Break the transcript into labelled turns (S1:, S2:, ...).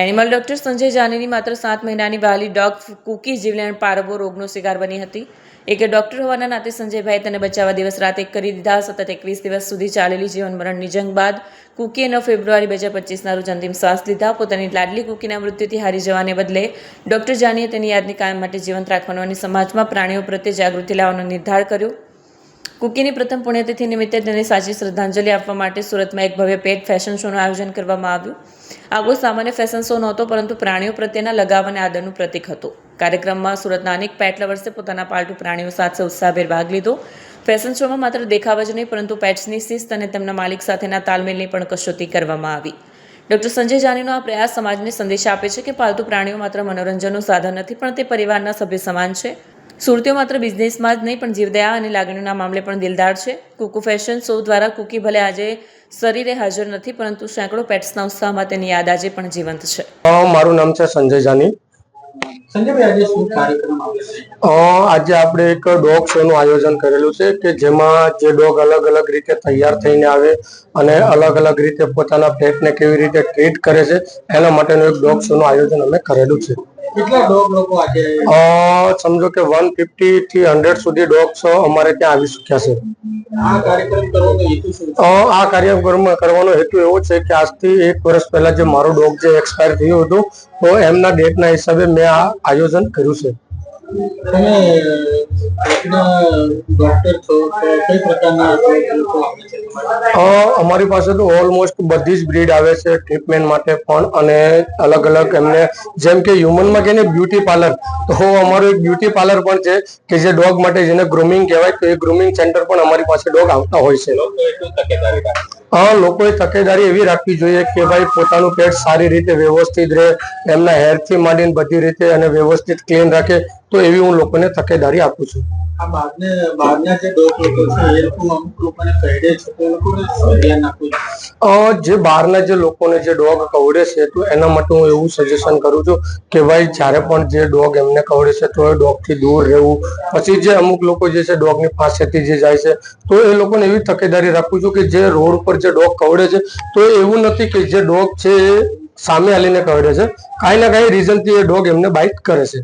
S1: Animal doctor Sanjay જાનીની માત્ર 7 મહિનાની વહાલી dog cookie જીવલેણ પારવો રોગનો શિકાર બની હતી. એક ડોક્ટર હોવાના નાતે સંજયભાઈ તેને બચાવવા દિવસ રાત એક કરી દીધા. સતત 21 દિવસ સુધી ચાલેલી જીવન મરણની જંગ બાદ કુકીએ 9 ફેબ્રુઆરી 2025ના રોજ અંતિમ શ્વાસ લીધા. પોતાની લાડલી કુકીના મૃત્યુથી હારી જવાને બદલે ડોક્ટર જાનીએ તેની યાદને કાયમ માટે જીવંત રાખવાનો અને સમાજમાં પ્રાણીઓ પ્રત્યે જાગૃતિ લાવવાનો નિર્ધાર કર્યો. કુકીની પ્રથમ પુણ્યતિથિ નિમિત્તે તેને સાચી શ્રદ્ધાંજલિ આપવા માટે સુરતમાં એક ભવ્ય પેટ ફેશન શોનું આયોજન કરવામાં આવ્યું. આ કોઈ સામાન્ય ફેશન શો નહોતો, પરંતુ પ્રાણીઓ પ્રત્યેના લગાવ અને આદરનું પ્રતીક હતો. કાર્યક્રમમાં સુરતના અનેક પેટ લવર્સે પોતાના પાલતુ પ્રાણીઓ સાથે ઉત્સાહભેર ભાગ લીધો. ફેશન શોમાં માત્ર દેખાવ જ નહીં, પરંતુ પેટ્સની શિસ્ત અને તેમના માલિક સાથેના તાલમેલની પણ કસોટી કરવામાં આવી. ડોક્ટર સંજય જાનીનો આ પ્રયાસ સમાજને સંદેશ આપે છે કે પાલતુ પ્રાણીઓ માત્ર મનોરંજનનું સાધન નથી, પણ તે પરિવારના સભ્ય સમાન છે. સુરતીઓ માત્ર બિઝનેસમાં જ નહીં, પણ જીવદયા અને લાગણીઓના મામલે પણ દિલદાર છે. કુકુ ફેશન શો દ્વારા કુકી ભલે આજે શરીરે હાજર નથી, પરંતુ સેંકડો પેટ્સના ઉત્સાહમાં તેની યાદ આજે પણ જીવંત છે.
S2: મારું નામ છે સંજય જાની. આજે આપણે એક ડોગ શો નું આયોજન કરેલું છે કે જેમાં જે ડોગ અલગ અલગ રીતે તૈયાર થઈને આવે અને અલગ અલગ રીતે પોતાના પેટને કેવી રીતે ટ્રીટ કરે છે, એના માટેનું એક ડોગ શો નું આયોજન અમે કરેલું છે.
S3: કેટલા ડોગ લોકો આજે
S2: સમજો કે 150 થી 100 સુધી ડોગ્સ અમારે ત્યાં આવી ચૂક્યા છે.
S3: આ કાર્યક્રમ કરવાનો હેતુ શું છે?
S2: આ કાર્યક્રમ કરવાનો હેતુ એવો છે કે આજથી 1 વર્ષ પહેલા જે મારો ડોગ જે એક્સપાયર થયું હતું, તો એમના ડેટના હિસાબે મેં આ આયોજન કર્યું છે.
S3: તમે ડોક્ટર છો, કઈ પ્રકારના લોકો આવે છે?
S2: અમારી પાસે તો ઓલમોસ્ટ બધી જ બ્રીડ આવે છે ટ્રીટમેન્ટ માટે પણ, અને અલગ અલગ એમને જેમ કે હ્યુમનમાં કે બ્યુટી પાર્લર, તો અમારું એક બ્યુટી પાર્લર પણ છે કે જે ડોગ માટે જેને ગ્રૂમિંગ કહેવાય, તો એ ગ્રૂમિંગ સેન્ટર પણ અમારી પાસે ડોગ આવતા હોય છે. લોકોએ તકેદારી એવી રાખવી જોઈએ કે ભાઈ પોતાનું પેટ સારી રીતે વ્યવસ્થિત રહે, એમના હેરથી માંડીને બધી રીતે અને વ્યવસ્થિત ક્લીન રાખે, તો એવી હું લોકોને તકેદારી આપું છું.
S3: આ બહારના જે ડોગ લોકો છે એ લોકો અમુક લોકોને કહેડે છે, તો એ લોકોને શું ધ્યાન આપવું જોઈએ?
S2: જે બહારના જે લોકોને જે ડોગ કવડે છે, તો એના માટે હું એવું સજેશન કરું છું કે ભાઈ જ્યારે પણ જે ડોગ એમને કવડે છે તો એ ડોગથી દૂર રહેવું. પછી જે અમુક લોકો જે છે ડોગની પાસેથી જે જાય છે, તો એ લોકોને એવી તકેદારી રાખું છું કે જે રોડ પર જે ડોગ કવડે છે, તો એવું નથી કે જે ડોગ છે એ સામે આલીને કવડે છે, કાંઈ ના કાંઈ રીઝનથી એ ડોગ એમને બાઇટ કરે છે.